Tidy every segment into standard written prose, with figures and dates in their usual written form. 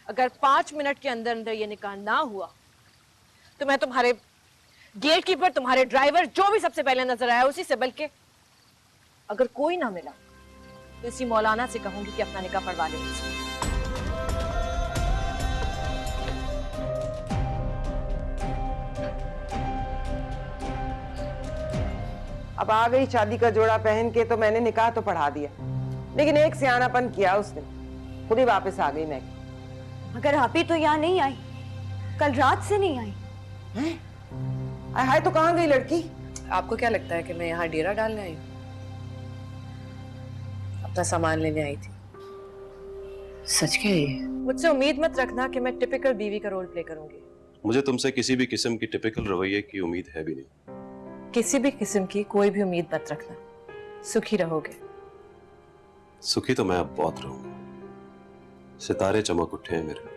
अगर 5 मिनट के अंदर अंदर ये निकाह ना हुआ तो मैं तुम्हारे गेट कीपर, तुम्हारे ड्राइवर, जो भी सबसे पहले नजर आया उसी से, बल्कि अगर कोई ना मिला तो इसी मौलाना से कहूंगी कि अपना निकाह पढ़वा ले मुझसे। अब आ गई शादी का जोड़ा पहन के, तो मैंने निकाह तो पढ़ा दिया, लेकिन एक सियानापन किया उसने, खुद ही वापस आ गई मैं। मगर आप ही तो यहाँ नहीं आई, कल रात से नहीं आई। हैं? हाय, तो कहाँ गई लड़की? आपको क्या लगता है कि मैं यहाँ डेरा डालने आई हूँ? अपना सामान लेने आई थी। सच क्या ये? मुझसे उम्मीद मत रखना कि मैं टिपिकल बीवी का रोल प्ले करूंगी। मुझे तुमसे किसी भी किस्म की टिपिकल रवैये की उम्मीद है भी नहीं। किसी भी किस्म की कोई भी उम्मीद मत रखना, सुखी रहोगे। सुखी तो मैं अब बहुत रहूंगा, सितारे चमक उठे हैं मेरे।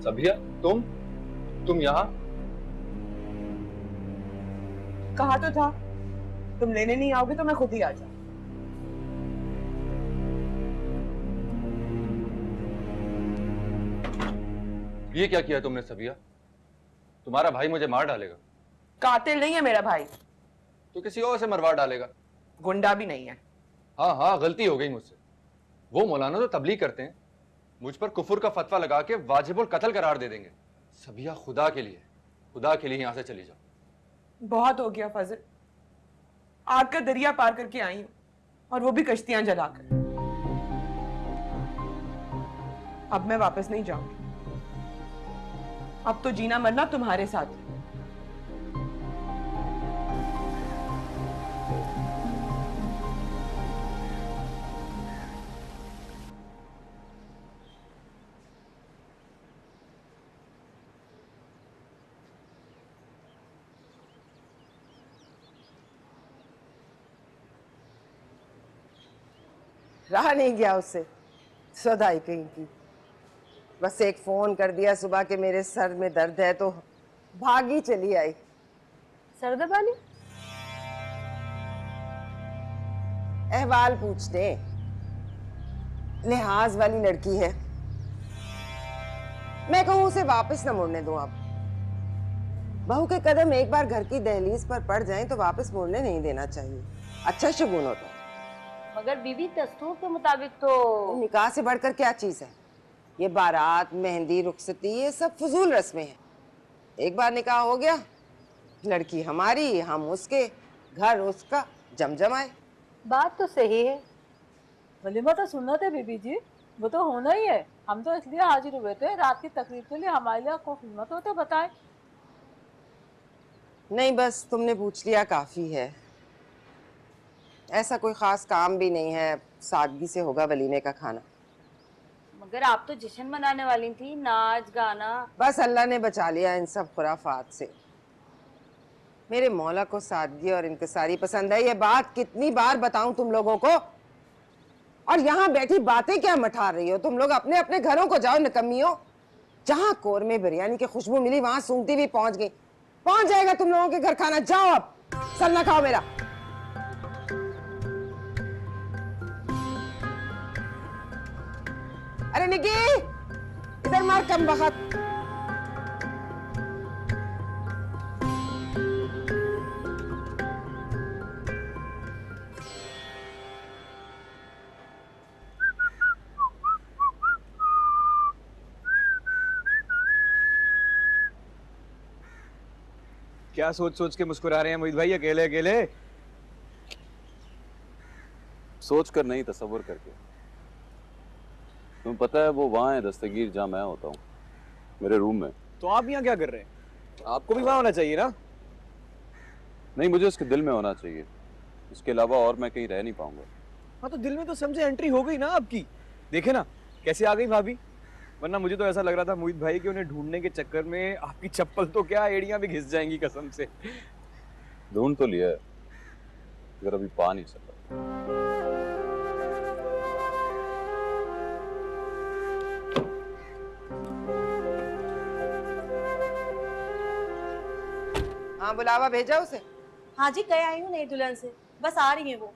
सबिया, तुम यहाँ? कहा तो था तुम लेने नहीं आओगे तो मैं खुद ही आ जाऊं। ये क्या किया तुमने सबिया? तुम्हारा भाई मुझे मार डालेगा। कातिल नहीं है मेरा भाई, तो किसी और से मरवा डालेगा। गुंडा भी नहीं है। हाँ, गलती हो गई मुझसे। वो मौलाना तो तबलीग करते हैं, मुझ पर कुफर का फतवा लगा के वाजिबुल कत्ल करार दे देंगे। सबिया, खुदा के लिए यहां से चली जाओ। बहुत हो गया फजल, आग का दरिया पार करके आई हूं, और वो भी कश्तियां जलाकर। अब मैं वापस नहीं जाऊंगी। अब तो जीना मरना तुम्हारे साथ है। रहा नहीं गया उससे, सौदाई कहीं की। बस एक फोन कर दिया सुबह के मेरे सर में दर्द है, तो भागी चली आई। सरदर्द वाली? अहवाल पूछने, लिहाज वाली लड़की है। मैं कहूं उसे वापस न मुड़ने दूं। अब बहू के कदम एक बार घर की दहलीज पर पड़ जाएं तो वापस मुड़ने नहीं देना चाहिए, अच्छा शगुन होता है। मगर बीवी, दस्तूर के मुताबिक तो निकाह से बढ़कर क्या चीज है? ये बारात, मेहंदी, रुखसती, ये सब फजूल रस्में हैं। एक बार निकाह हो गया, लड़की हमारी, हम उसके, घर उसका, जमजम आए। बात तो सही है। वलीमा तो सुन्नत है बीबी जी, वो तो होना ही है। हम तो इसलिए हाजिर हुए थे रात की तकरीब के लिए, हमारे लिए कोई खिदमत हो तो बताएं। नहीं, बस तुमने पूछ लिया काफी है। ऐसा कोई खास काम भी नहीं है, सादगी से होगा वलीमे का खाना। मगर आप तो जश्न मनाने वाली थी, नाच गाना। बस अल्लाह ने बचा लिया इन सब खुराफात से। मेरे मौला को सादगी और इनकसारी पसंद है। ये बात कितनी बार बताऊं तुम लोगों को? और यहाँ बैठी बातें क्या मठा रही हो तुम लोग? अपने अपने घरों को जाओ निकम्मियों। जहाँ कोरमे बिरयानी की खुशबू मिली वहां सूंघती भी पहुंच गई। पहुंच जाएगा तुम लोगों के घर खाना। जाओ अब, सल्ला खाओ मेरा। अरे निकी, इधर मार कम बखत। क्या सोच सोच के मुस्कुरा रहे हैं मोहित भाई अकेले अकेले? सोच कर नहीं, तसव्वुर करके। तुम्हें पता है वो वहां है दस्तगीर जहां मैं होता हूँ, मेरे रूम में। तो आप यहाँ क्या कर रहे हैं? आपको भी वहां होना चाहिए ना? नहीं, मुझे उसके दिल में होना चाहिए, इसके अलावा और मैं कहीं रह नहीं पाऊंगा। हाँ तो दिल में तो समझे एंट्री हो गई ना आपकी। देखे ना कैसे आ गई भाभी। वरना मुझे तो ऐसा लग रहा था मोहित भाई कि उन्हें ढूंढने के चक्कर में आपकी चप्पल तो क्या एड़ियां भी घिस जाएंगी कसम से। ढूंढ तो लिया है, मगर अभी पा नहीं सका। हाँ, बुलावा भेजा उसे। हाँ जी, कह आई हूँ नई दुल्हन से, बस आ रही है वो।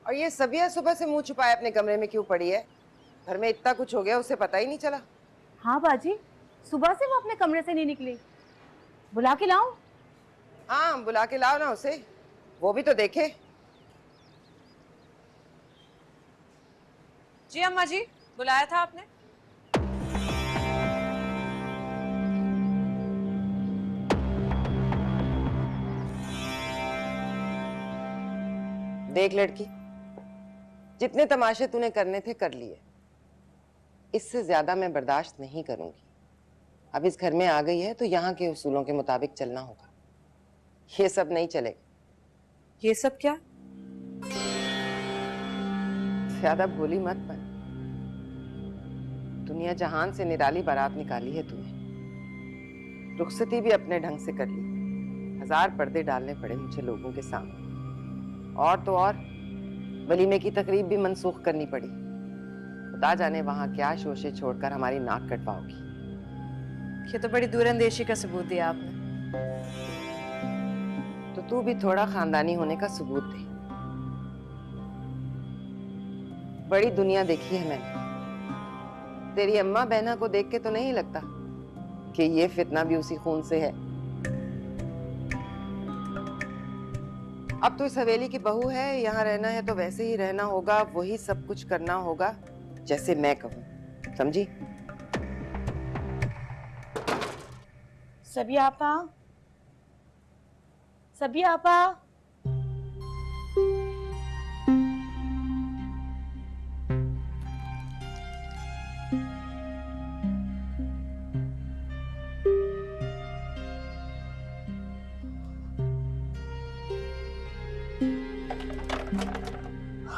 और ये सबिया सुबह से मुंह छुपाए अपने कमरे में क्यों पड़ी है? घर में इतना कुछ हो गया, उसे पता ही नहीं चला। हाँ बाजी, सुबह से वो अपने कमरे से नहीं निकली। बुला के लाऊं? हाँ, बुला के लाओ ना उसे, वो भी तो देखे। जी अम्मा जी, बुलाया था आपने? देख लड़की, जितने तमाशे तूने करने थे कर लिए, इससे ज्यादा मैं बर्दाश्त नहीं करूंगी। अब इस घर में आ गई है तो यहाँ के उसूलों के मुताबिक चलना होगा। ये सब नहीं चलेगा। ये सब क्या? ज्यादा भोली मत बन। दुनिया जहान से निराली बारात निकाली है तूने। रुखसती भी अपने ढंग से कर ली। 1000 पर्दे डालने पड़े मुझे लोगों के सामने। और तो और वलीमे की तकरीब भी मनसूख करनी पड़ी। खुदा जाने वहां क्या शोशे छोड़कर हमारी नाक कटवाओगी। ये तो बड़ी दूरंदेशी का सबूत दिया आपने। तो तू भी थोड़ा खानदानी होने का सबूत दे। बड़ी दुनिया देखी है मैंने। तेरी अम्मा बहना को देख के तो नहीं लगता कि ये फितना भी उसी खून से है। अब तो इस हवेली की बहू है, यहाँ रहना है तो वैसे ही रहना होगा, वही सब कुछ करना होगा जैसे मैं कहूँ, समझी? सबिया आपा, सबिया आपा।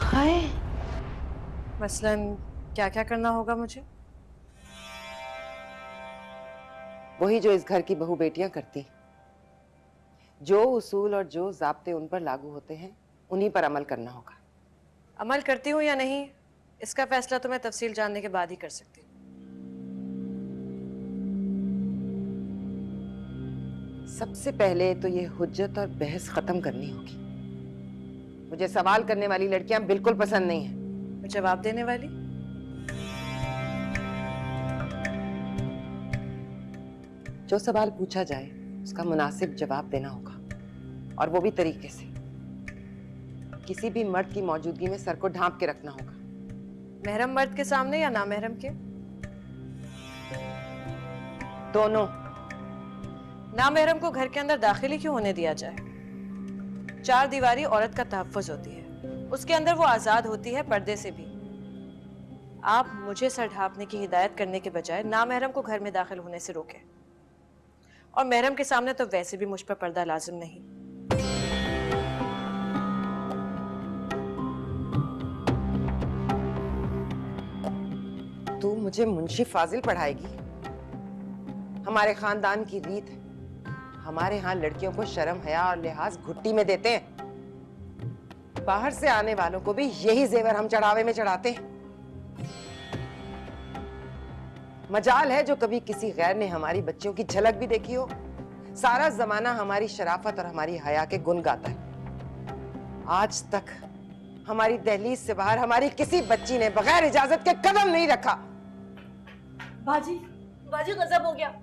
हाय, मसलन क्या क्या करना होगा मुझे? वही जो इस घर की बहू बेटियां करती। जो उसूल और जो ज़ाब्ते उन पर लागू होते हैं उन्हीं पर अमल करना होगा। अमल करती हूँ या नहीं, इसका फैसला तो मैं तफसील जानने के बाद ही कर सकती हूँ। सबसे पहले तो ये हुज्जत और बहस खत्म करनी होगी। मुझे सवाल करने वाली लड़कियां बिल्कुल पसंद नहीं है। जवाब देने वाली? जो सवाल पूछा जाए उसका मुनासिब जवाब देना होगा, और वो भी तरीके से। किसी भी मर्द की मौजूदगी में सर को ढांप के रखना होगा। महरम मर्द के सामने या नामहरम के? दोनों। नामहरम को घर के अंदर दाखिल ही क्यों होने दिया जाए? 4 दीवारी औरत का तहफ़्फ़ुज़ होती है, उसके अंदर वो आज़ाद होती है पर्दे से भी। आप मुझे सर ढांपने की हिदायत करने के बजाय नामहरम को घर में दाखिल होने से रोकें। और महरम के सामने तो वैसे भी मुझ पर पर्दा लाजिम नहीं। तू मुझे मुंशी फाजिल पढ़ाएगी? हमारे खानदान की रीत है, हमारे यहाँ लड़कियों को शर्म हया और लिहाज घुट्टी में देते हैं। बाहर से आने वालों को भी यही जेवर हम चढ़ावे में चढ़ाते हैं। मजाल है जो कभी किसी गैर ने हमारी बच्चियों की झलक भी देखी हो। सारा जमाना हमारी शराफत और हमारी हया के गुण गाता है। आज तक हमारी दहलीज से बाहर हमारी किसी बच्ची ने बगैर इजाजत के कदम नहीं रखा। बाजी, बाजी गजब हो गया।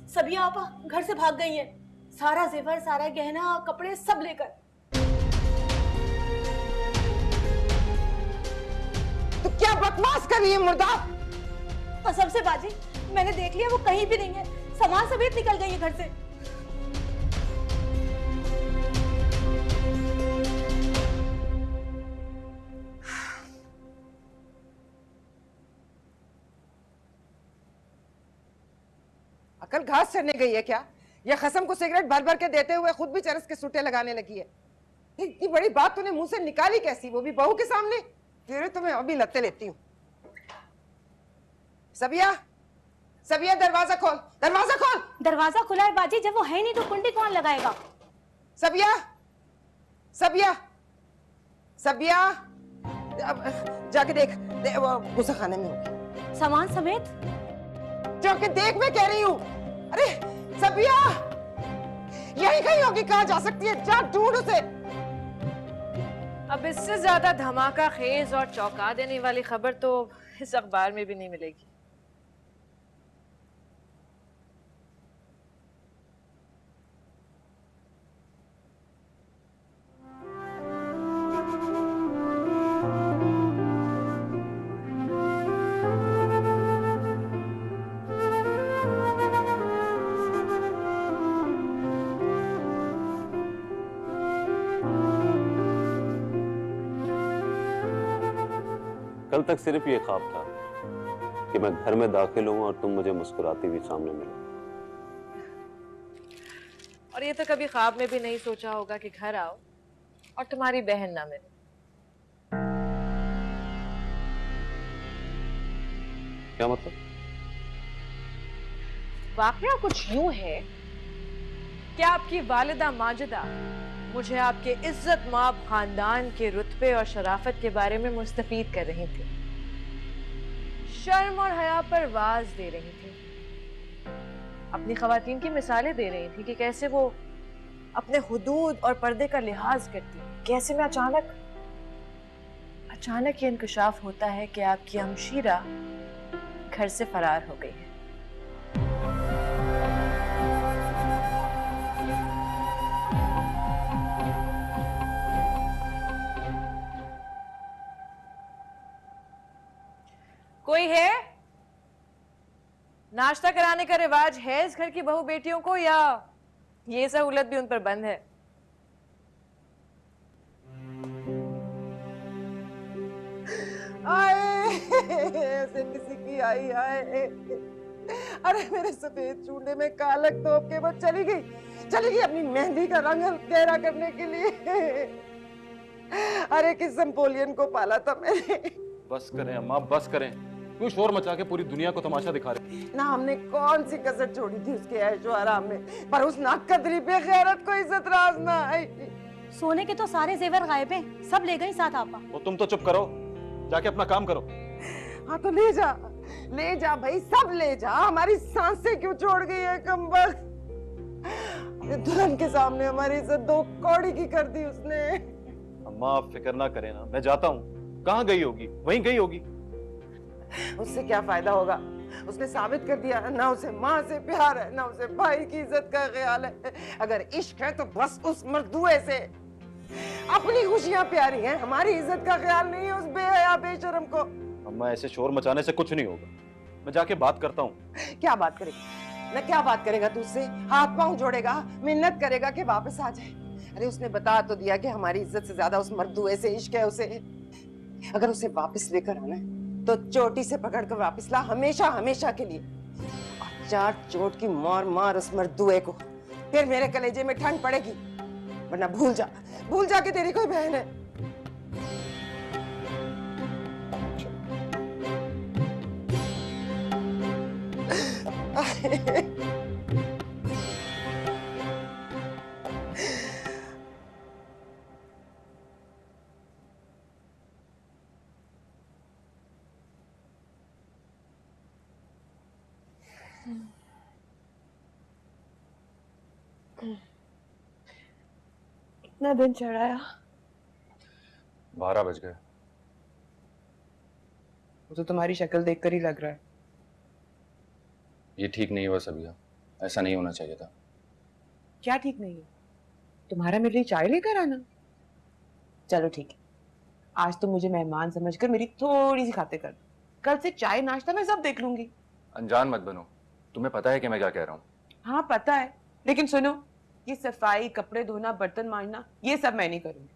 सबिया आपा घर से भाग गई हैं। सारा जेवर, सारा गहना, कपड़े सब लेकर। तो क्या बकवास कर रही है मुर्दा? कसम से बाजी, मैंने देख लिया वो कहीं भी नहीं है। सामान समेत निकल गई है घर से। अकल घास चढ़ने गई है क्या? या खसम को सिगरेट भर भर के देते हुए खुद भी चरस के सूटे लगाने लगी है। इतनी बड़ी बात तूने मुंह से निकाली कैसी, वो भी बहू के सामने? तेरे तो मैं अभी लत्ते लेती हूँ। सबिया, सबिया दरवाजा खोल, दरवाजा खोल। दरवाजा खुला है बाजी, जब वो है नहीं तो कुंडी कौन लगाएगा? सबिया, सबिया, सबिया, अब जाके देख, वो गुस्सा खाने में होगी। सामान समेत? जाके देख, मैं कह रही हूँ। अरे सबिया, यही कहीं होगी, कहाँ जा सकती है? जा ढूंढ उसे। अब इससे ज्यादा धमाका खेज और चौंका देने वाली खबर तो इस अखबार में भी नहीं मिलेगी। कल तक सिर्फ ये ख्वाब था कि मैं घर में दाखिल हूं और तुम मुझे मुस्कुराती हुई सामने मिलो। और ये तो कभी ख्वाब में भी नहीं सोचा होगा कि घर आओ और तुम्हारी बहन ना मिले। क्या मतलब? वाकया कुछ यूं है कि आपकी वालिदा माजिदा मुझे आपके इज्जत माब खानदान के रुतबे और शराफत के बारे में मुस्तफीद कर रही थी, शर्म और हया पर वाज दे रही थी, अपनी खवातीन की मिसालें दे रही थी कि कैसे वो अपने हुदूद और पर्दे का लिहाज करती, कैसे में अचानक ये इंकशाफ होता है कि आपकी हमशीरा घर से फरार हो गई है। कोई है? नाश्ता कराने का रिवाज है इस घर की बहू बेटियों को, या ये सहूलत भी उन पर बंद है? आए ऐसे किसी की आई आए। अरे मेरे सफेद चूड़े में कालक तो के बाद चली गई अपनी मेहंदी का रंग गहरा करने के लिए। अरे किस नेपोलियन को पाला था मैंने। बस करें अम्मा, बस करें। क्यों शोर मचा के पूरी दुनिया को तमाशा दिखा रहे? ना हमने कौन सी कसर छोड़ी थी उसके ऐशो आराम में, पर उस नाकदरी बेगैरत को इज्जत राज ना आई। सोने के तो सारे जेवर गायब हैं, सब ले गई साथ आपा। वो तुम तो चुप करो, जाके अपना काम करो। हाँ तो ले जा भाई, सब ले जा। हमारी सांसें क्यों छोड़ गई है कमबख्त। दुल्हन के सामने हमारी इज्जत दो कौड़ी की कर दी उसने। अम्मा आप फिक्र ना करें ना, मैं जाता हूँ। कहाँ गई होगी? वहीं गई होगी। उससे क्या फायदा होगा? उसने साबित कर दिया ना उसे माँ से प्यार है, ना उसे भाई की इज्जत का ख्याल है। अगर इश्क है तो बस उस मर्दुए से। अपनी खुशियां प्यारी हैं, हमारी इज्जत का ख्याल नहीं है उस बेहया बेशरम को। अम्मा ऐसे शोर मचाने से कुछ नहीं होगा, मैं जाके बात करता हूँ। क्या बात करेगा? ना क्या बात करेगा तू उससे? हाथ पांव जोड़ेगा, मिन्नत करेगा कि वापस आ जाए? अरे उसने बता तो दिया कि हमारी इज्जत से ज्यादा उस मर्दुए से इश्क है उसे। अगर उसे वापस लेकर आना है तो चोटी से पकड़कर वापस ला, हमेशा हमेशा के लिए। और 4 चोट की मार उस मर्दुए को, फिर मेरे कलेजे में ठंड पड़ेगी। वरना भूल जा कि तेरी कोई बहन है। इतना दिन चढ़ाया, 12 बज गए। वो तो तुम्हारी शक्ल देखकर ही लग रहा है। ये ठीक नहीं हुआ सबिया, ऐसा नहीं होना चाहिए था। क्या ठीक नहीं है? तुम्हारा मेरे लिए चाय लेकर आना। चलो ठीक है, आज तो मुझे मेहमान समझकर मेरी थोड़ी सी खातिर कर दो। कल से चाय नाश्ता मैं सब देख लूंगी। अनजान मत बनो, तुम्हें पता है कि मैं क्या कह रहा हूँ। हाँ पता है, लेकिन सुनो, ये सफाई, कपड़े धोना, बर्तन मांजना, ये सब मैं नहीं करूंगी।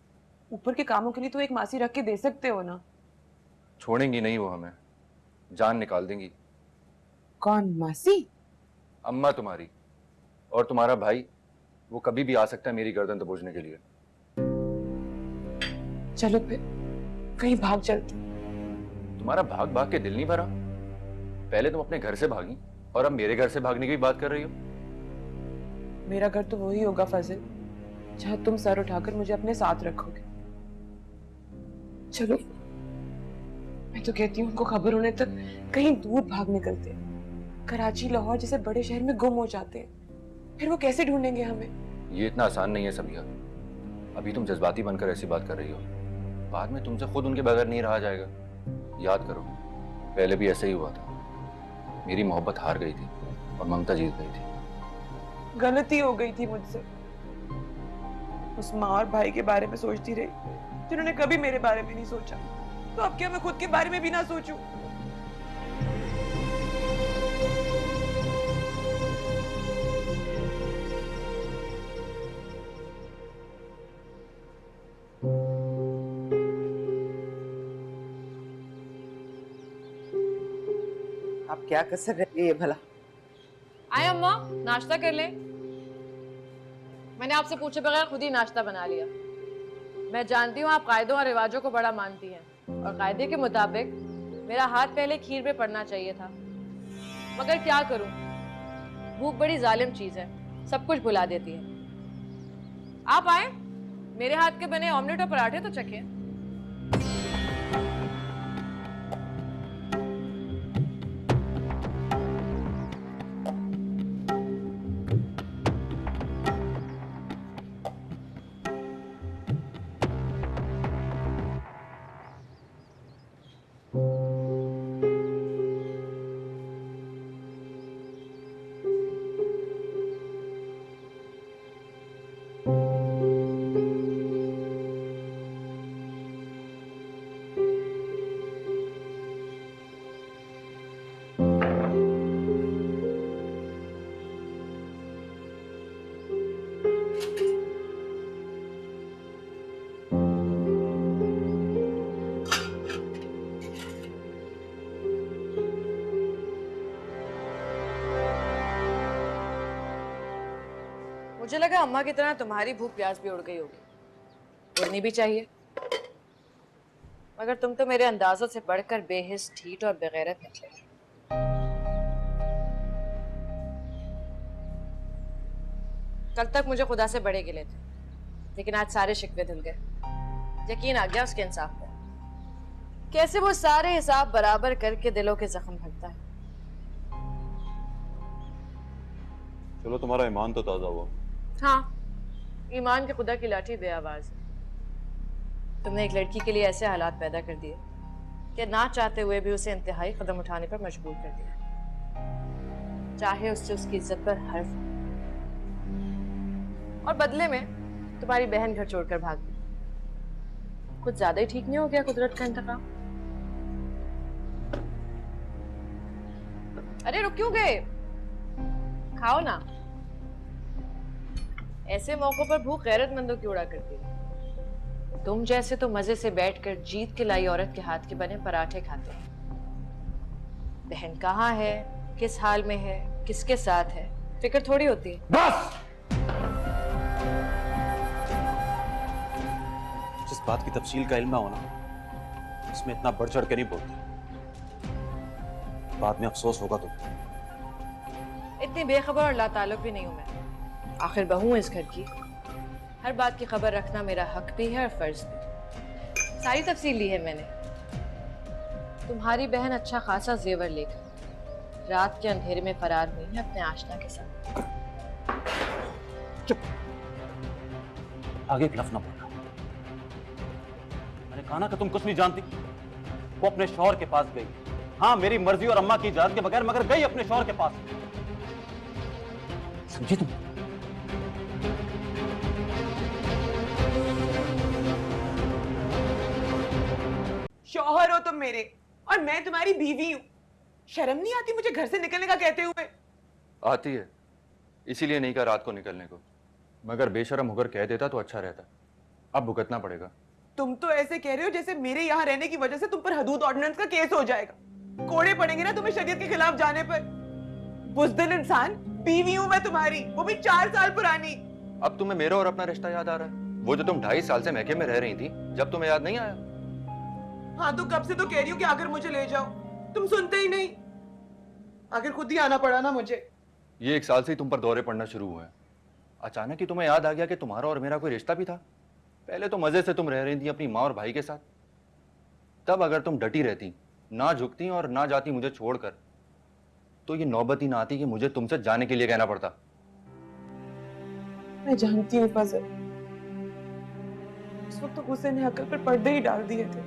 ऊपर के कामों के लिए तो एक मासी रख के दे सकते हो ना। छोड़ेंगी नहीं वो हमें, जान निकाल देंगी। कौन मासी? अम्मा तुम्हारी। और तुम्हारा भाई, वो कभी भी आ सकता है मेरी गर्दन दबोचने के लिए। चलो फिर कहीं भाग चलते। तुम्हारा भाग भाग के दिल नहीं भरा? पहले तुम अपने घर से भागी और अब मेरे घर से भागने की बात कर रही हो। मेरा घर तो वही होगा फजल, जहाँ तुम सर उठाकर मुझे अपने साथ रखोगे। चलो, मैं तो कहती हूँ उनको खबर होने तक कहीं दूर भाग निकलते, कराची लाहौर जैसे बड़े शहर में गुम हो जाते, फिर वो कैसे ढूंढेंगे हमें? ये इतना आसान नहीं है सबिया। अभी तुम जज्बाती बनकर ऐसी बात कर रही हो, बाद में तुमसे खुद उनके बगैर नहीं रहा जाएगा। याद करो, पहले भी ऐसे ही हुआ था। मेरी मोहब्बत हार गई थी और ममता जीत गई थी। गलती हो गई थी मुझसे। उस माँ और भाई के बारे में सोचती रही जिन्होंने कभी मेरे बारे में नहीं सोचा, तो अब क्या मैं खुद के बारे में भी ना सोचूं? आप क्या कसर रही है भला? आए अम्मा, नाश्ता कर लें। मैंने आपसे पूछे बगैर खुद ही नाश्ता बना लिया। मैं जानती हूँ आप कायदों और रिवाजों को बड़ा मानती हैं, और कायदे के मुताबिक मेरा हाथ पहले खीर पे पड़ना चाहिए था, मगर क्या करूं, भूख बड़ी जालिम चीज है, सब कुछ भुला देती है। आप आए, मेरे हाथ के बने ऑमलेट और पराठे तो चखें। मुझे लगा अम्मा की तरह तुम्हारी भूख प्यास भी उड़ गई होगी। उड़नी भी चाहिए, मगर तुम तो मेरे अंदाजों से बढ़कर बेहिस, ढीठ और बेगैरत निकले। कल तक मुझे खुदा से बड़े गिले थे, लेकिन आज सारे शिकवे धुल गए। यकीन आ गया उसके इंसाफ पर, कैसे वो सारे हिसाब बराबर करके दिलों के जख्म भरता है। चलो, तुम्हारा ईमान तो ताजा हुआ। हाँ, ईमान के खुदा की लाठी बेआवाज है। तुमने एक लड़की के लिए ऐसे हालात पैदा कर दिए कि ना चाहते हुए भी उसे इंतहाई कदम उठाने पर मजबूर कर दिया, चाहे उससे उसकी इज्जत पर हर्फ, और बदले में तुम्हारी बहन घर छोड़कर भाग गई। कुछ ज्यादा ही ठीक नहीं हो गया कुदरत का इंतकाम? अरे रुक क्यों गए, खाओ ना। ऐसे मौकों पर भूख गैरतमंदों की उड़ा करती है। तुम जैसे तो मजे से बैठकर जीत के लाई औरत के हाथ के बने पराठे खाते हैं। बहन कहाँ है, किस हाल में है, किसके साथ है, फिक्र थोड़ी होती है। बस! जिस बात की तफसील का इल्म ना होना, उसमें इतना बढ़ चढ़ के नहीं बोलते, बाद में अफसोस होगा तुमको। इतनी बेखबर और लाताल्लुक भी नहीं हूं मैं। आखिर बहू हूं इस घर की, हर बात की खबर रखना मेरा हक भी है और फर्ज भी। सारी तफसील ली है मैंने। तुम्हारी बहन अच्छा खासा जेवर लेकर रात के अंधेरे में फरार हुई है अपने आशना के साथ। चुप, आगे एक लफ्ज ना बोलना। मैंने कहा ना कि तुम कुछ नहीं जानती। वो अपने शौहर के पास गई, हाँ मेरी मर्जी और अम्मा की इजाजत के बगैर, मगर गई अपने शौहर के पास। समझी तुम? शौहर हो तुम मेरे और मैं तुम्हारी बीवी हूँ। शर्म नहीं आती मुझे घर से निकलने का कहते हुए? आती है, इसीलिए नहीं कहा रात को निकलने को, मगर बेशरम होकर कह देता तो अच्छा रहता। अब भुगतना पड़ेगा। तुम तो ऐसे कह रहे हो जैसे मेरे यहाँ रहने की वजह से तुम पर हदूद ऑर्डिनेंस का केस हो जाएगा। कोड़े पड़ेंगे ना तुम्हें शरीयत के खिलाफ जाने पर। बुज़दिल इंसान, बीवी हूँ मैं तुम्हारी, वो भी 4 साल पुरानी। अब तुम्हें मेरा और अपना रिश्ता याद आ रहा है? वो जो तुम 2.5 साल से मैके में रह रही थी, जब तुम्हें याद नहीं आया? हाँ तो कब से तो कह रही हूँ कि आकर मुझे ले जाओ, तुम सुनते ही नहीं। आखिर खुद ही आना पड़ा ना मुझे। ये 1 साल से ही तुम पर दौरे पड़ना शुरू हुए हैं। अचानक ही तुम्हें याद आ गया कि तुम्हारा और मेरा कोई रिश्ता भी था। पहले तो मजे से तुम रह रही थी अपनी माँ और भाई के साथ, तब अगर तुम डटी रहती, ना झुकती और ना जाती मुझे छोड़कर, तो ये नौबत ही ना आती कि मुझे तुमसे जाने के लिए कहना पड़ता। मैं जानती हूँ फजल, उस वक्त तो गुस्से ने अकल पर पर्दे ही डाल दिए थे।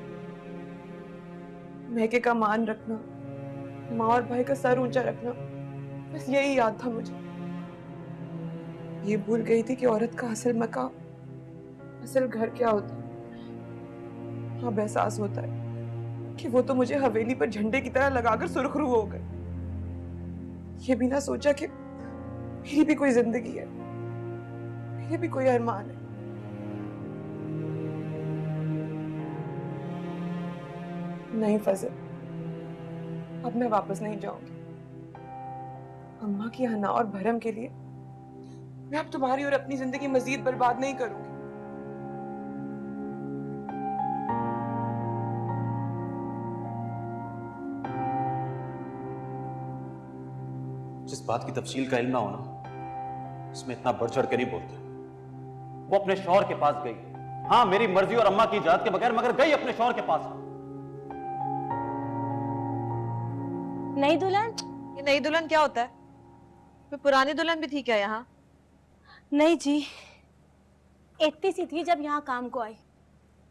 महके का मान रखना, माँ और भाई का सर ऊंचा रखना, बस यही याद था मुझे। ये भूल गई थी कि औरत का असल मकाम, असल घर क्या होता है। अब एहसास होता है कि वो तो मुझे हवेली पर झंडे की तरह लगाकर सुरखरू हो गए। ये भी ना सोचा कि मेरी भी कोई जिंदगी है, मेरे भी कोई अरमान है। नहीं फजल, अब मैं वापस नहीं जाऊंगी। अम्मा की हना और भरम के लिए मैं अब तुम्हारी और अपनी जिंदगी मजीद बर्बाद नहीं करूंगी। जिस बात की तफसील का इल्म ना होना, उसमें इतना बढ़ चढ़ के नहीं बोलते। वो अपने शौहर के पास गई, हाँ मेरी मर्जी और अम्मा की इजाजत के बगैर, मगर गई अपने शौहर के पास। नई दुल्हन? ये नई दुल्हन क्या होता है? फिर पुरानी दुल्हन भी थी क्या यहाँ? नहीं जी, इतनी सी थी जब यहाँ काम को आई।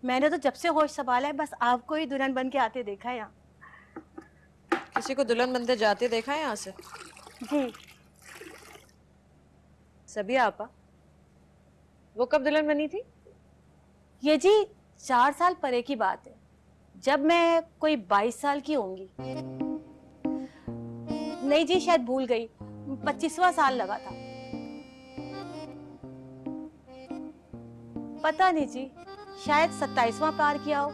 मैंने तो जब से होश संभाला है बस आपको ही दुल्हन बन के आते देखा है यहाँ। किसी को दुल्हन बनते जाते देखा है यहाँ से? जी। सबिया आपा, वो कब दुल्हन बनी थी? ये जी 4 साल परे की बात है, जब मैं कोई 22 साल की होंगी। नहीं जी, शायद भूल गई, 25वां साल लगा था। पता नहीं जी, शायद 27वां पार किया हो,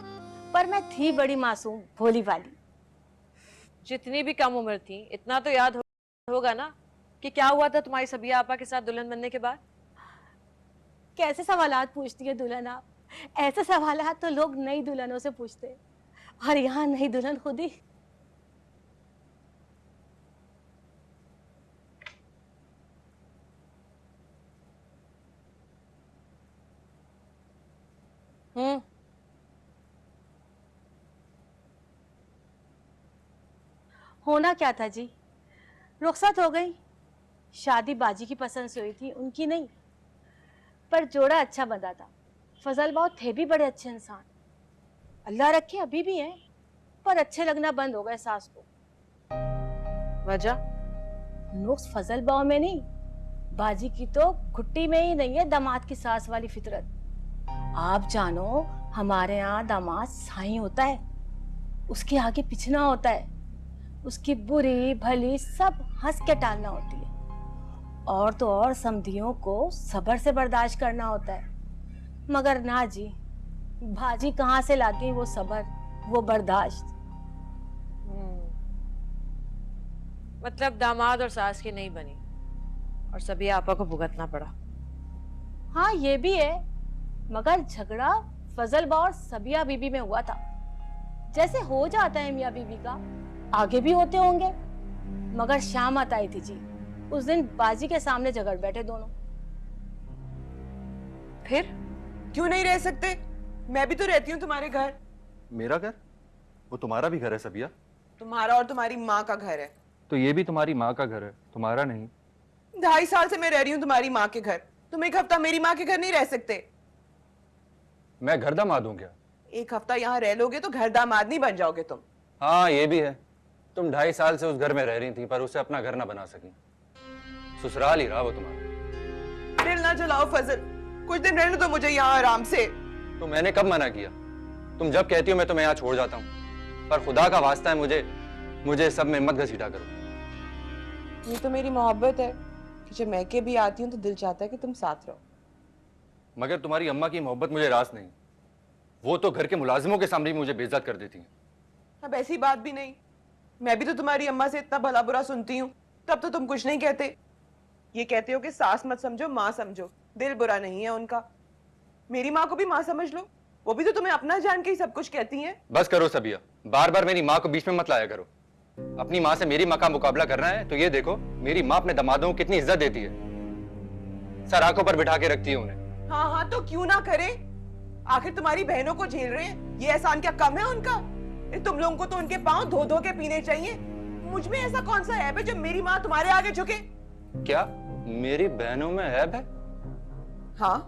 पर मैं थी बड़ी मासूम भोली वाली। जितनी भी कम उम्र थी, इतना तो याद होगा ना कि क्या हुआ था तुम्हारी सबिया आपा के साथ दुल्हन बनने के बाद? कैसे सवालात पूछती है दुल्हन आप? ऐसे सवालात तो लोग नई दुल्हनों से पूछते हैं, और यहाँ नई दुल्हन खुद ही। होना क्या था जी, रुखसत हो गई। शादी बाजी की पसंद से हुई थी, उनकी नहीं। पर जोड़ा अच्छा बंधा था। फजल बाऊ थे भी बड़े अच्छे इंसान, अल्लाह रखे अभी भी हैं, पर अच्छे लगना बंद हो गए सास को। वजह? नुक्स फजल बाऊ में नहीं, बाजी की तो घुट्टी में ही नहीं है दामाद की सास वाली फितरत। आप जानो, हमारे यहाँ दामाद साईं होता है, उसके आगे पिछना होता है, उसकी बुरी भली सब हंस के टालना होती है। और तो और समधियों को सब्र से बर्दाश्त करना होता है, मगर ना जी, भाजी कहाँ से लाती वो सब्र, वो बर्दाश्त। मतलब दामाद और सास की नहीं बनी और सबिया आपा को भुगतना पड़ा। हाँ ये भी है, मगर झगड़ा फजल बा और सबिया बीबी में हुआ था, जैसे हो जाता है मियाँ बीबी का, आगे भी होते होंगे। मगर शामत आई थी जी, उस दिन बाजी के सामने झगड़ बैठे दोनों। फिर क्यों नहीं रह सकते? मैं भी तो रहती हूँ तुम्हारे घर। मेरा घर? वो तुम्हारा भी घर है सबिया। तुम्हारा और तुम्हारी माँ का घर है। तो ये भी तुम्हारी माँ का घर है, तुम्हारा नहीं। 2.5 साल से मैं रह रही हूँ तुम्हारी माँ के घर, तुम 1 हफ्ता मेरी माँ के घर नहीं रह सकते। मैं घर दामाद हूँ क्या? 1 हफ्ता यहाँ रह लोगे तो घर दामाद नहीं बन जाओगे तुम। हाँ ये भी है, तुम 2.5 साल से उस घर में रह रही थी, पर उसे अपना घर ना बना सकी। ससुराल ही रहा वो तुम्हारा। दिल ना जलाओ फजल, कुछ दिन रहने दो मुझे यहाँ आराम से। तो मैंने कब मना किया? तुम जब कहती हो मैं तुम्हें यहाँ छोड़ जाता हूँ, पर खुदा का वास्ता है मुझे सब में मत घसीटा करो। ये तो मेरी मोहब्बत है कि जब मैं के भी आती हूँ तो दिल चाहता है कि तुम साथ रहो। मगर तुम्हारी अम्मा की मोहब्बत मुझे रास नहीं, वो तो घर के मुलाजिमों के सामने भी मुझे बेइज्जत कर देती है। अब ऐसी बात भी नहीं, मैं भी तो तुम्हारी अम्मा से इतना भला बुरा सुनती हूँ, तब तो तुम कुछ नहीं कहते। ये कहते हो कि सास मत समझो माँ समझो, दिल बुरा नहीं है उनका। मेरी माँ को भी माँ समझ लो, वो भी तो तुम्हें अपना जान के ही सब कुछ कहती हैं। बस करो सबिया, बार बार मेरी माँ को बीच में मत लाया करो। अपनी माँ से मेरी माँ का मुकाबला करना है तो ये देखो मेरी माँ अपने दमादों को कितनी इज्जत देती है, सर आंखों पर बिठा के रखती है उन्हें। हाँ हाँ तो क्यों ना करे, आखिर तुम्हारी बहनों को झेल रहे हैं, ये एहसान क्या कम है उनका? तुम लोगों को तो उनके पांव धो धो के पीने चाहिए। मुझ में ऐसा कौन सा ऐब है जो मेरी माँ तुम्हारे आगे झुके? क्या मेरी बहनों में ऐब है? हाँ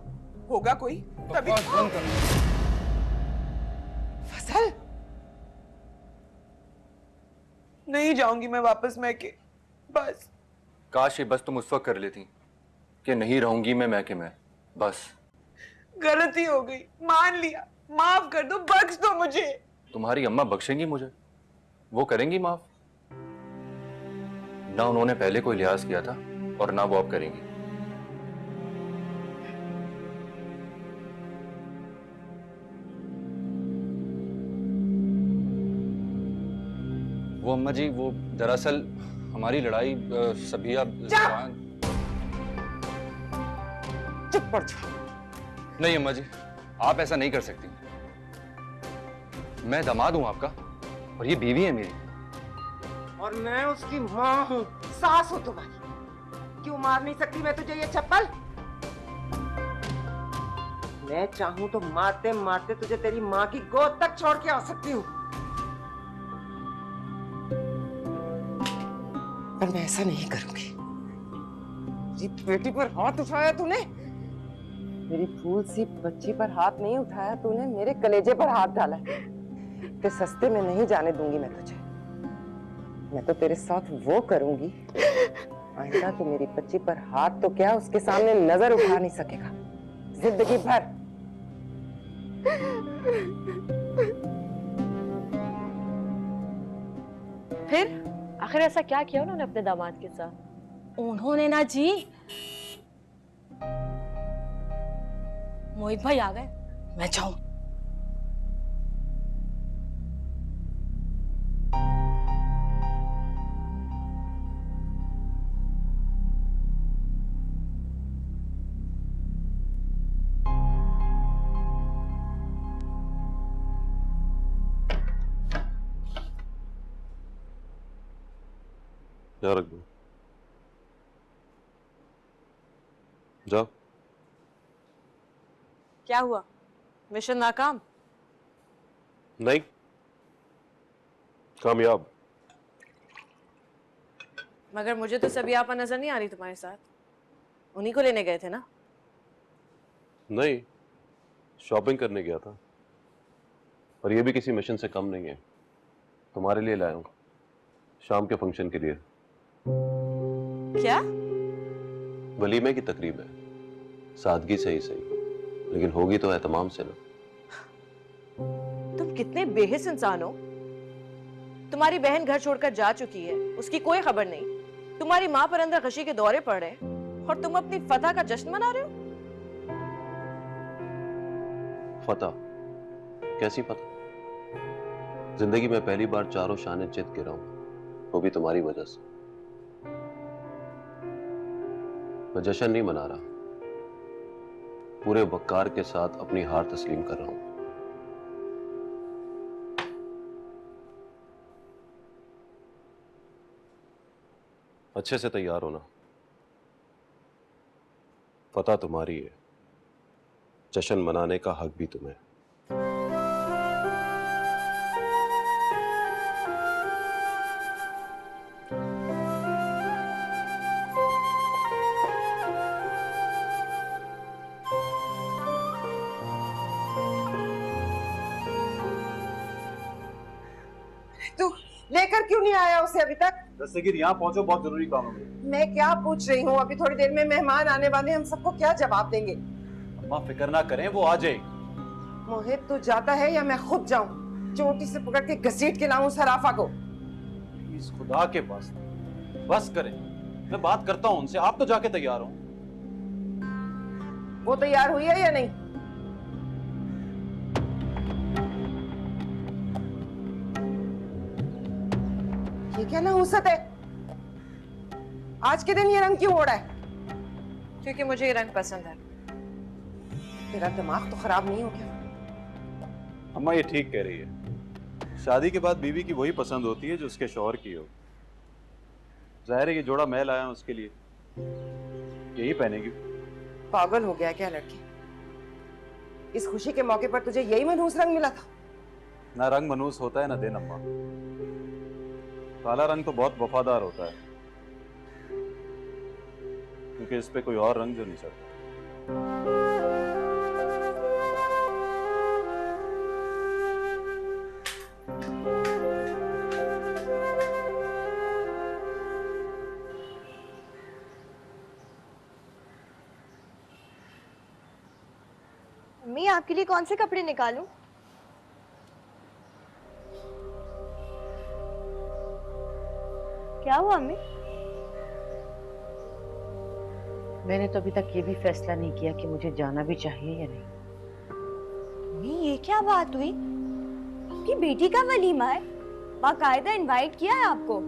होगा कोई तभी। बकवास बंद करो। फजल, नहीं जाऊंगी मैं वापस मैके, बस। काश ये बस तुम उस वक्त कर लेती कि नहीं रहूंगी मैं मैके में, बस। गलती हो गई, मान लिया, माफ कर दो, बख्श दो मुझे। तुम्हारी अम्मा बख्शेंगी मुझे? वो करेंगी माफ? ना उन्होंने पहले कोई लिहाज किया था और ना वो अब करेंगी। वो अम्मा जी, वो दरअसल हमारी लड़ाई सबिया जवान। चुप पड़ जा। नहीं अम्मा जी, आप ऐसा नहीं कर सकती। मैं दामाद हूं आपका और ये बीवी है मेरी। और मैं उसकी माँ हूँ, सास हूँ तुम्हारी। क्यों मार नहीं सकती मैं तुझे ये चप्पल? मैं चाहूँ तो मारते मारते तुझे तेरी माँ की गोद तक छोड़ के आ सकती हूँ, पर मैं ऐसा नहीं करूंगी। मेरी बेटी पर हाथ उठाया तूने, मेरी फूल सी बच्ची पर हाथ नहीं उठाया तूने, मेरे कलेजे पर हाथ डाला। ते सस्ते में नहीं जाने दूंगी मैं तुझे। मैं तो तेरे साथ वो करूंगी, आइंदा तो मेरी बच्ची पर हाथ तो क्या उसके सामने नजर उठा नहीं सकेगा जिंदगी भर। फिर आखिर ऐसा क्या किया उन्होंने अपने दामाद के साथ? उन्होंने ना जी, मोहित भाई आ गए, मैं जाऊं। जा रख दो, जाओ। क्या हुआ, मिशन नाकाम? नहीं, कामयाब। मगर मुझे तो सभी आपा नजर नहीं आ रही तुम्हारे साथ। उन्हीं को लेने गए थे ना? नहीं, शॉपिंग करने गया था। और ये भी किसी मिशन से कम नहीं है। तुम्हारे लिए लाया हूं, शाम के फंक्शन के लिए। क्या? वलीमे की तकरीब है, सादगी से ही सही, लेकिन होगी तो एहतमाम से ना। तुम कितने बेहिस इंसान हो। तुम्हारी बहन घर छोड़कर जा चुकी है, उसकी कोई खबर नहीं। तुम्हारी माँ पर अंदर गशी के दौरे पड़ रहे हैं और तुम अपनी फतह का जश्न मना रहे हो। फतह? कैसी फतह? जिंदगी में पहली बार चारों शाने चित गिरा हूं, वो भी तुम्हारी वजह से। मैं जश्न नहीं मना रहा, पूरे वकार के साथ अपनी हार तस्लीम कर रहा हूं। अच्छे से तैयार होना, फतह तुम्हारी है, जश्न मनाने का हक भी तुम्हें। तू लेकर क्यों नहीं आया उसे अभी तक? दस्तगीर, यहाँ पहुंचो, बहुत जरूरी काम है मुझे। मैं क्या पूछ रही हूँ? अभी थोड़ी देर में मेहमान आने वाले, हम सबको क्या जवाब देंगे? अम्मा फिक्र ना करें, वो आ जाएगी। मोहित, तू जाता है या मैं खुद जाऊं? चोटी से पकड़ के घसीट के लाऊं सराफा को? इस खुदा के पास बस करें, मैं बात करता हूँ उनसे। आप तो जाके तैयार हो। वो तैयार हुई है या नहीं? ये क्या नहुसत है? आज के दिन ये रंग क्यों ओढ़ा है? क्योंकि मुझे ये रंग पसंद है। तेरा दिमाग तो खराब नहीं हो गया? अम्मा ये ठीक कह रही है, शादी के बाद बीवी की वही पसंद होती है जो उसके शौहर की हो। जाहिर है ये जोड़ा मैं लाया हूं उसके लिए, यही पहनेगी। पागल हो गया क्या लड़की? इस खुशी के मौके पर तुझे यही मनहूस रंग मिला था? ना रंग मनूस होता है ना दिन अम्मा। काला रंग तो बहुत वफादार होता है, क्योंकि इस पे कोई और रंग जो नहीं चढ़ता। मम्मी आपके लिए कौन से कपड़े निकालूं? क्या हुआ मम्मी? मैंने तो अभी तक ये भी फैसला नहीं किया कि मुझे जाना भी चाहिए या नहीं। मम्मी ये क्या बात हुई? आपकी बेटी का वलीमा है, बाकायदा इनवाइट किया है आपको।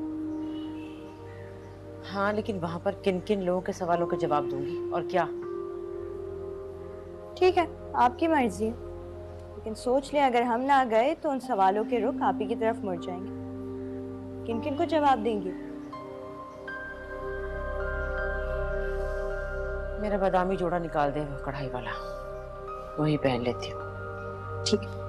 हाँ, लेकिन वहां पर किन किन लोगों के सवालों के जवाब दूंगी और क्या? ठीक है, आपकी मर्जी है, लेकिन सोच लें अगर हम ना गए तो उन सवालों के रुख आप ही की तरफ मुड़ जाएंगे। किन किन को जवाब देंगी? मेरा बादामी जोड़ा निकाल दे, वो कढ़ाई वाला, वही पहन लेती हूँ। ठीक है।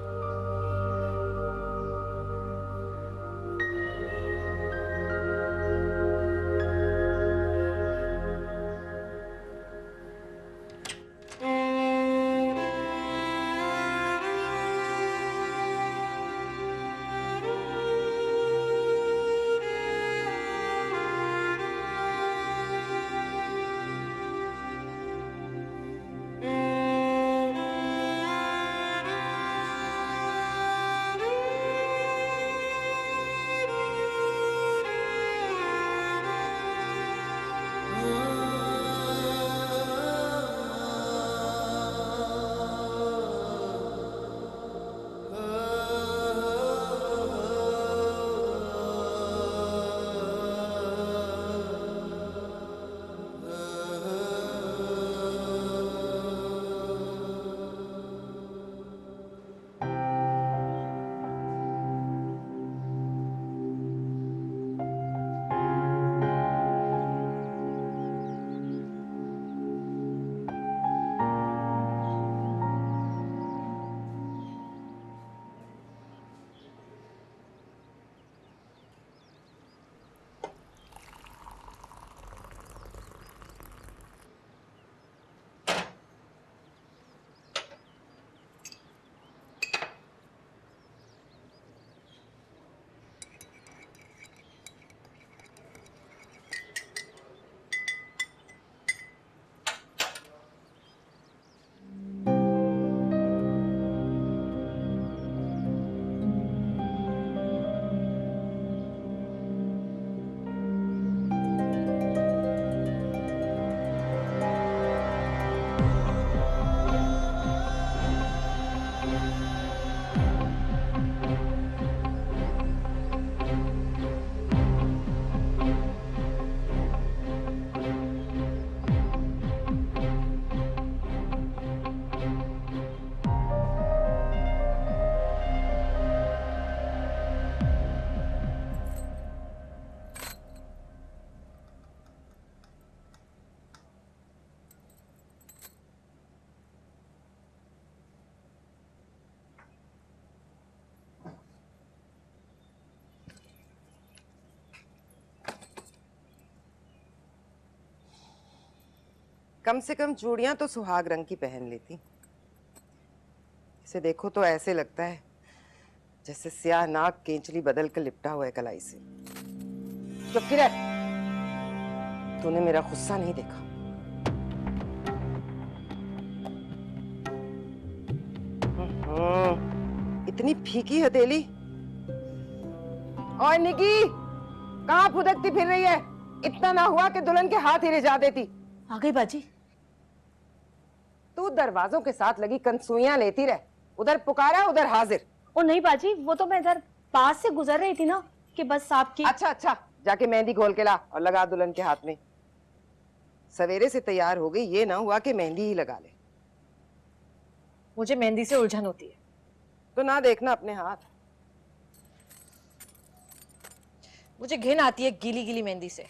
कम से कम चूड़ियां तो सुहाग रंग की पहन लेती। इसे देखो तो ऐसे लगता है जैसे स्याह नाक केंचली बदल कर लिपटा हुआ है कलाई से। चुप की रह, तूने मेरा गुस्सा नहीं देखा। इतनी फीकी हथेली। और निकी, कहाँ फुदकती फिर रही है? इतना ना हुआ कि दुल्हन के हाथ ही रिझा देती। आ गई बाजी। तू दरवाजों के साथ लगी कंसुइयां लेती रह, उधर पुकारा उधर हाजिर। ओ नहीं बाजी, वो तो मैं इधर पास से गुजर रही थी ना कि बस आपकी। अच्छा अच्छा, जाके मेहंदी घोल के ला और लगा दुल्हन के हाथ में। सवेरे से तैयार हो गई, ये ना हुआ कि मेहंदी ही लगा ले। मुझे मेहंदी से उलझन होती है। तो ना देखना अपने हाथ। मुझे घिन आती है गीली गीली मेहंदी से।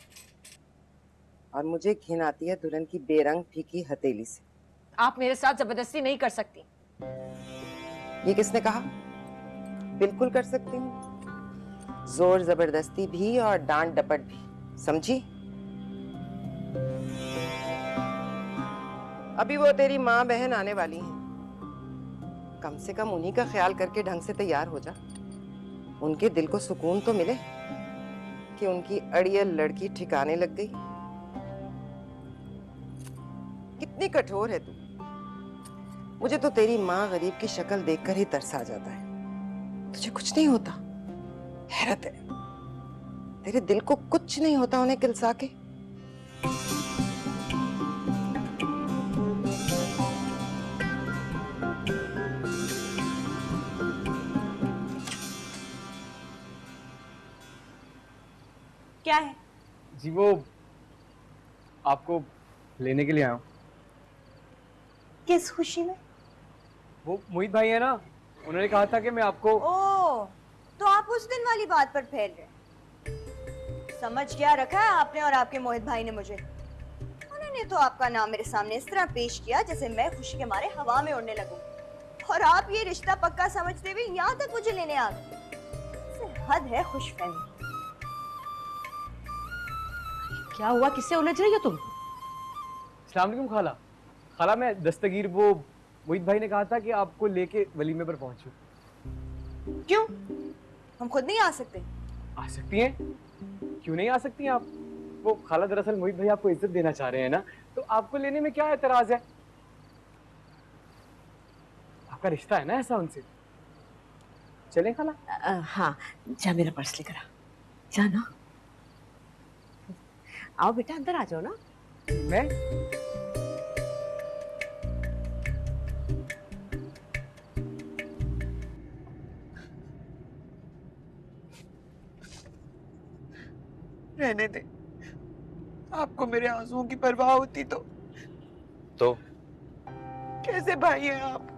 और मुझे घिन आती है दुल्हन की बेरंग फीकी हथेली से। आप मेरे साथ जबरदस्ती नहीं कर सकती। ये किसने कहा? बिल्कुल कर सकती हूँ, जोर जबरदस्ती भी और डांट डपट भी, समझी? अभी वो तेरी माँ बहन आने वाली हैं, कम से कम उन्हीं का ख्याल करके ढंग से तैयार हो जा। उनके दिल को सुकून तो मिले कि उनकी अड़ियल लड़की ठिकाने लग गई। कितनी कठोर है तू। मुझे तो तेरी माँ गरीब की शक्ल देखकर ही तरस आ जाता है। तुझे कुछ नहीं होता? हैरत है, तेरे दिल को कुछ नहीं होता उन्हें किलसा के। क्या है? जी वो आपको लेने के लिए आया हूँ। किस खुशी में? वो मोहित भाई है ना, उन्होंने कहा था कि मैं आपको। ओ, तो आप उस दिन वाली बात पर फैल रहे। समझ क्या रखा है आपने और आपके मोहित भाई ने मुझे? उन्होंने तो आपका नाम मेरे सामने इस तरह पेश किया जैसे मैं खुशी के मारे हवा में उड़ने लगूं, और आप ये रिश्ता पक्का समझते हुए यहाँ तक मुझे लेने आ गए। हद है खुशफहमी। क्या हुआ? किससे उलझ रही हो तुम? अस्सलाम वालेकुम खाला। खाला मैं दस्तगीर, वो मोहित भाई ने कहा था कि आपको लेके वलीमे पर पहुंचूं। क्यों? हम खुद नहीं आ सकते? आ सकती हैं, क्यों नहीं आ सकती हैं आप? वो खाला दरअसल मोहित भाई आपको इज्जत देना चाह रहे हैं ना, तो आपको लेने में क्या एतराज है? आपका रिश्ता है ना ऐसा उनसे। चलें खाला? हाँ, जा मेरा पर्स लेकर आ, जा ना। आओ बेटा, अंदर आ जाओ ना। मैं? रहने दे, आपको मेरे आंसुओं की परवाह होती तो कैसे भाई हैं आप?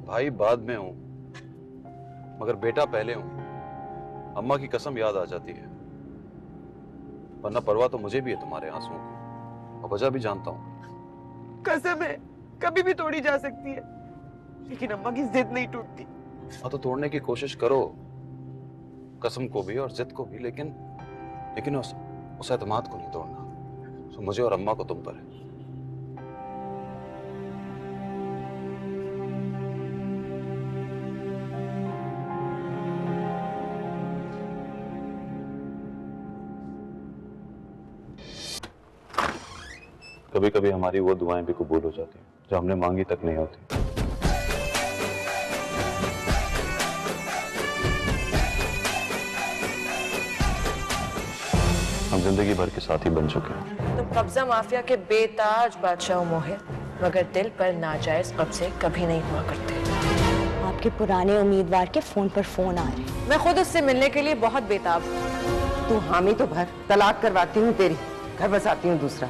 भाई बाद में हूं, मगर बेटा पहले हूं। अम्मा की कसम याद आ जाती है, वरना परवाह तो मुझे भी है तुम्हारे आंसुओं की, और वजह भी जानता हूं। कसम है कभी भी तोड़ी जा सकती है, लेकिन अम्मा की जिद नहीं टूटती। हाँ तो तोड़ने की कोशिश करो, कसम को भी और जिद को भी, लेकिन उस एतमाद को नहीं तोड़ना। तो मुझे और अम्मा को तुम पर है। कभी कभी हमारी वो दुआएं भी कबूल हो जाती हैं जो हमने मांगी तक नहीं होती। हम जिंदगी भर के साथी बन चुके हैं। तुम कब्जा माफिया के बेताज बादशाह हो मोहित, मगर दिल पर नाजायज कब्जे कभी नहीं हुआ करते। आपके पुराने उम्मीदवार के फोन पर फोन आ रहे। मैं खुद उससे मिलने के लिए बहुत बेताब हूँ। तू हामी तो भर, तलाक करवाती हूँ तेरी, घर बसाती हूँ दूसरा।